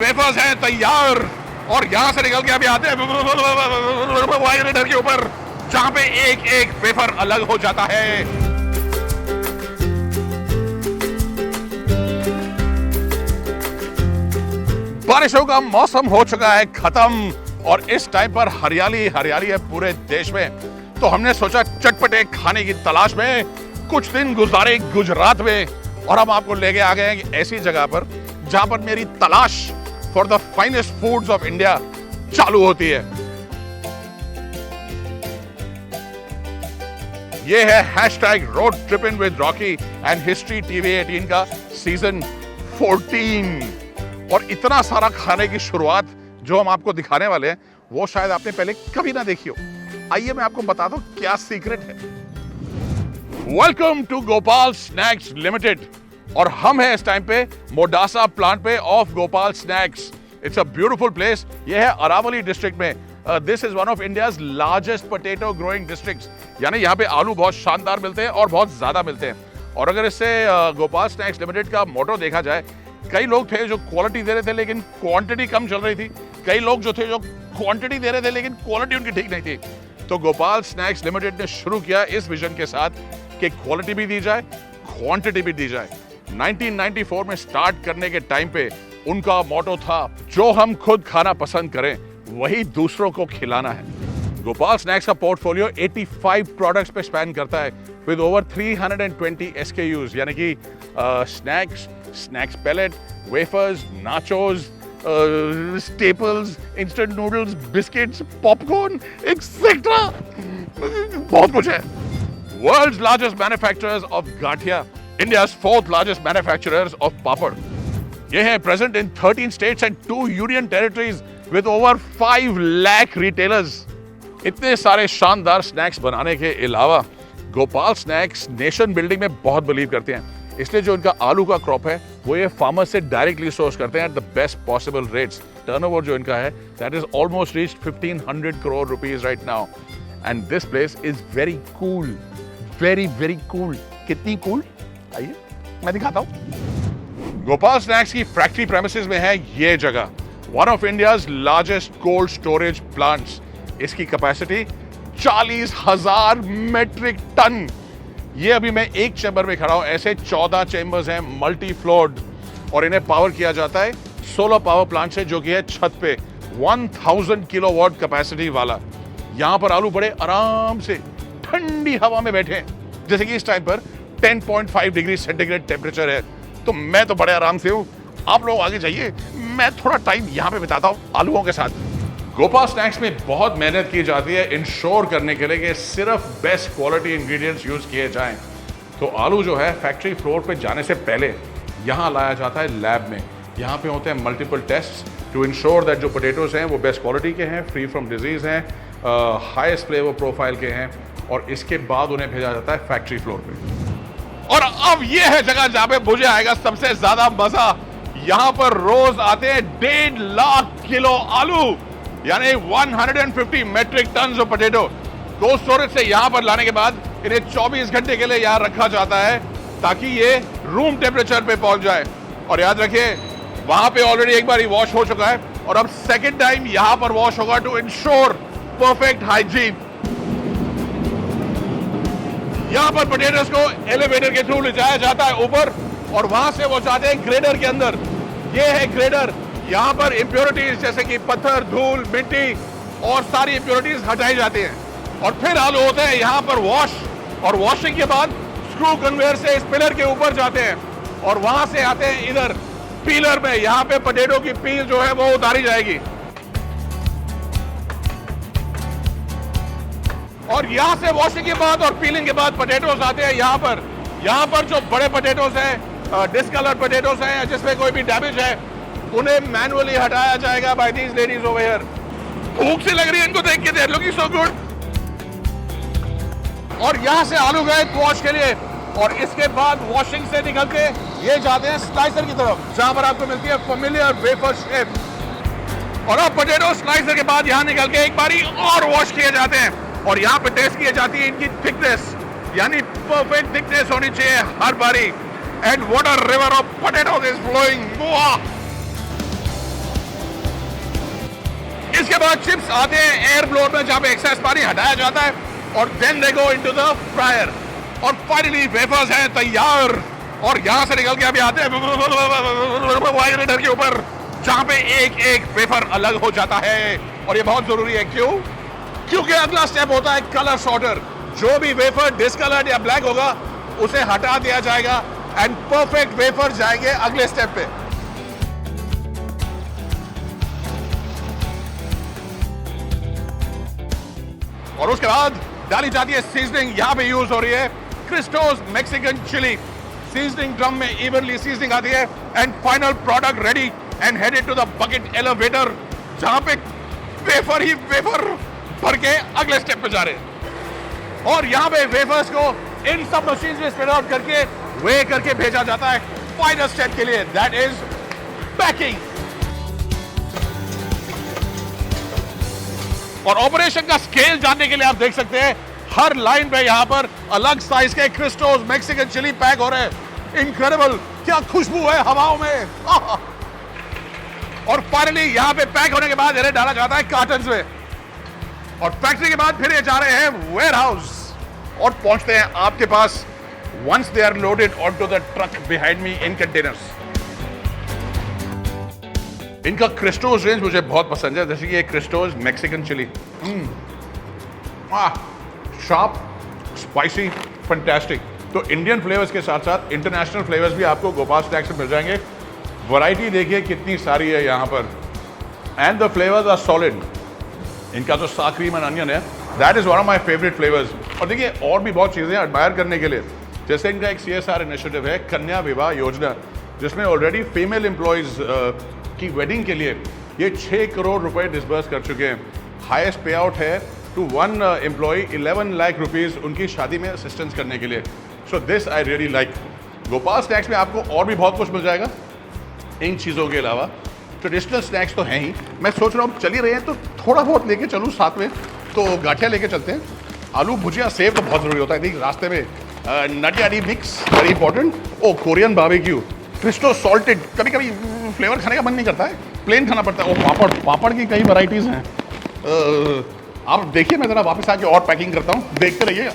Wafers हैं तैयार और यहां से निकल के अभी आते हैं वाई रेडर के ऊपर, जहां पे एक एक वेफर अलग हो जाता है। बारिशों का मौसम हो चुका है खत्म और इस टाइम पर हरियाली हरियाली है पूरे देश में। तो हमने सोचा चटपटे खाने की तलाश में कुछ दिन गुजारे गुजरात में, और हम आपको लेके आ गए हैं ऐसी जगह पर जहां पर मेरी तलाश for the finest foods of India चालू होती है। ये है hashtag road tripping with Rocky and history TV 18 का सीजन 14। और इतना सारा खाने की शुरुआत जो हम आपको दिखाने वाले हैं वो शायद आपने पहले कभी ना देखी हो। आइए मैं आपको बता दूं क्या सीक्रेट है। Welcome to Gopal snacks limited, और हम हैं इस टाइम पे मोडासा प्लांट पे of Gopal snacks. It's a beautiful place. ये है अरावली डिस्ट्रिक्ट में। This is one of India's largest potato growing districts, यानी यहाँ पे आलू बहुत शानदार मिलते हैं और बहुत ज्यादा मिलते हैं। और अगर इससे गोपाल स्नैक्स लिमिटेड का मोटो देखा जाए, कई लोग थे जो क्वालिटी दे रहे थे लेकिन क्वांटिटी कम चल रही थी, कई लोग जो थे जो क्वांटिटी दे रहे थे लेकिन क्वालिटी उनकी ठीक नहीं थी। तो गोपाल स्नैक्स लिमिटेड ने शुरू किया इस विजन के साथ कि क्वालिटी भी दी जाए, क्वांटिटी भी दी जाए। 1994 में स्टार्ट करने के टाइम पे उनका मोटो था, जो हम खुद खाना पसंद करें वही दूसरों को खिलाना है। गोपाल स्नैक्स का पोर्टफोलियो 85 प्रोडक्ट्स पे स्पैन करता है विद ओवर 320 SKUs, यानी कि snacks pellet, wafers, nachos, staples, instant noodles, biscuits, popcorn etcetera, बहुत कुछ है। World's largest manufacturers of gathiya, India's 4th largest manufacturers of papad. ये है present in 13 states and 2 union territories with over 5 lakh retailers. इतने सारे शानदार स्नैक्स बनाने के अलावा गोपाल स्नैक्स नेशन बिल्डिंग में बहुत बिलीव करते हैं, इसलिए जो इनका आलू का क्रॉप है वो ये फार्मर से डायरेक्टली सोर्स करते हैं at the best possible rates. Turnover जो इनका है that is almost reached 1500 crore rupees right now, and this place is very cool, very very cool. कितनी कूल, आइए मैं दिखाता हूं। गोपाल स्नैक्स की फैक्ट्री प्रेमिसेस में है ये जगह, one of India's largest cold storage plants. इसकी कैपेसिटी 40,000 मेट्रिक टन। ये अभी मैं एक चैम्बर में खड़ा हूं, ऐसे 14 चैम्बर्स हैं मल्टी फ्लोर्ड, और इन्हें पावर किया जाता है सोलर पावर प्लांट से, जो कि है छत पे 1000 किलोवाट कैपेसिटी वाला। यहां पर आलू बड़े आराम से ठंडी हवा में बैठे हैं, जैसे कि इस टाइम पर 10.5 डिग्री सेंटीग्रेड टेम्परेचर है। तो मैं तो बड़े आराम से हूं, आप लोग आगे जाइए, मैं थोड़ा टाइम यहां पे बिताता हूं आलूओं के साथ। गोपाल स्नैक्स में बहुत मेहनत की जाती है इंश्योर करने के लिए कि सिर्फ बेस्ट क्वालिटी इंग्रेडिएंट्स यूज किए जाएं। तो आलू जो है फैक्ट्री फ्लोर पे जाने से पहले यहाँ लाया जाता है लैब में। यहाँ पे होते हैं multiple test to ensure that जो पोटैटोज हैं वो बेस्ट क्वालिटी के हैं, फ्री फ्रॉम डिजीज हैं, हाईएस्ट फ्लेवर प्रोफाइल के हैं, और इसके बाद उन्हें भेजा जाता है फैक्ट्री फ्लोर पे। और अब ये है जगह जहाँ पे मुझे आएगा सबसे ज्यादा मजा। यहाँ पर रोज आते हैं 1.5 लाख किलो आलू, यानी 150 metric ton of potato. Cold storage से यहाँ पर लाने के बाद इन्हें 24 घंटे के लिए यहाँ रखा जाता है ताकि ये रूम टेम्परेचर पे पहुंच जाए। और याद रखिए वहां पे ऑलरेडी एक बार वॉश हो चुका है और अब सेकेंड टाइम यहाँ पर वॉश होगा टू इंश्योर परफेक्ट हाइजीन। यहाँ पर पोटैटोज को एलिवेटर के थ्रू ले जाया जाता है ऊपर, और वहां से वो जाते हैं ग्रेडर के अंदर। ये है ग्रेडर, यहाँ पर इंप्योरिटीज जैसे कि पत्थर, धूल, मिट्टी और सारी इंप्योरिटीज हटाई जाती हैं, और फिर आलू होते हैं यहाँ पर वॉश, और वॉशिंग के बाद स्क्रू कन्वेयर से इस पिलर के ऊपर जाते हैं और वहां से आते हैं इधर पीलर में। यहाँ पे पोटैटो की पील जो है वो उतारी जाएगी, और यहाँ से वॉशिंग के बाद और पीलिंग के बाद पोटैटोज आते हैं यहाँ पर। यहाँ पर जो बड़े पोटैटोज हैं, डिसकलर पोटैटोज हैं, जिसमें कोई भी डैमेज है, उन्हें मैनुअली हटाया जाएगा by these ladies over here. भूख से लग रही है इनको देख के, देयर लुकिंग सो गुड। और यहाँ से आलू गए वॉश के लिए, और इसके बाद वॉशिंग से निकल के ये जाते हैं स्लाइसर की तरफ, जहां पर आपको मिलती है फेमिलियर वेफर शेप। और अब पोटैटो स्लाइसर के बाद यहाँ निकल के एक बारी और वॉश किए जाते हैं, और यहाँ पे टेस्ट की जाती है इनकी थिकनेस, यानी परफेक्ट थिकनेस होनी चाहिए हर बारी। And what a river of potatoes is flowing. वाह! इसके बाद चिप्स आते हैं एयर ब्लोअर में जहां पे एक्सेस पानी हटाया जाता है और then they go into the fryer और फाइनली वेफर्स हैं तैयार और यहां से निकल के अभी आते हैं वाइब्रेटर के ऊपर जहां पे एक एक वेफर अलग हो जाता है और ये बहुत जरूरी है क्यों? क्योंकि अगला स्टेप होता है कलर सॉर्टर। जो भी वेफर डिसकलर्ड या ब्लैक होगा उसे हटा दिया जाएगा एंड परफेक्ट वेफर जाएंगे अगले स्टेप पे। और उसके बाद डाली जाती है सीजनिंग। यहां पे यूज हो रही है क्रिस्टोस मैक्सिकन चिली। सीजनिंग ड्रम में इवनली सीजनिंग आती है and final product ready and headed to the bucket elevator जहां पे वेफर ही वेफर भर के अगले स्टेप पे जा रहे हैं। और यहां पे वेफर्स को इन सब मशीन में स्प्रेड आउट करके वे करके भेजा जाता है फाइनल स्टेप के लिए, दैट इज पैकिंग। और ऑपरेशन का स्केल जानने के लिए आप देख सकते हैं हर लाइन पे यहां पर अलग साइज के क्रिस्टोस मैक्सिकन चिली पैक हो रहे हैं। इनक्रेडिबल, क्या खुशबू है हवाओं में। और फाइनली यहां पे पैक होने के बाद इन्हें डाला जाता है कार्टन्स में और फैक्ट्री के बाद फिर ये जा रहे हैं वेयर हाउस और पहुंचते हैं आपके पास once they are loaded on to the truck behind me in containers. इनका क्रिस्टोस रेंज मुझे बहुत पसंद है, जैसे कि ये Kristos Mexican chilli, sharp, spicy, fantastic. तो इंडियन फ्लेवर्स के साथ साथ इंटरनेशनल फ्लेवर्स भी आपको गोपाल स्नैक्स में मिल जाएंगे। वैरायटी देखिए कितनी सारी है यहाँ पर and the flavours are solid. इनका जो सा क्रीम एंड अनियन है that is one of my favourite flavours. और देखिए और भी बहुत चीज़ें एडमायर करने के लिए, जैसे इनका एक CSR इनिशिएटिव है कन्या विवाह योजना, जिसमें ऑलरेडी फीमेल एम्प्लॉयज़ की वेडिंग के लिए ये 6 करोड़ रुपए डिसबर्स कर चुके हैं। हाईएस्ट पे आउट है to one employ 11 lakh rupees उनकी शादी में असिस्टेंस करने के लिए। So this I really like. Gopal snacks में आपको और भी बहुत कुछ मिल जाएगा इन चीज़ों के अलावा। ट्रेडिशनल स्नैक्स तो हैं ही, मैं सोच रहा हूँ चल ही रहे हैं तो थोड़ा बहुत लेके चलूँ साथ में। तो गाठिया लेके चलते हैं, आलू भुजिया सेव तो बहुत ज़रूरी होता है। देखिए रास्ते में नटी आडी मिक्स वेरी इंपॉर्टेंट। ओ कोरियन बारबेक्यू, क्रिस्टो सॉल्टेड। कभी कभी फ्लेवर खाने का मन नहीं करता है, प्लेन खाना पड़ता है। और पापड़, पापड़ की कई वैराइटीज़ हैं। आप देखिए मैं ज़रा वापस आके और पैकिंग करता हूँ, देखते रहिए।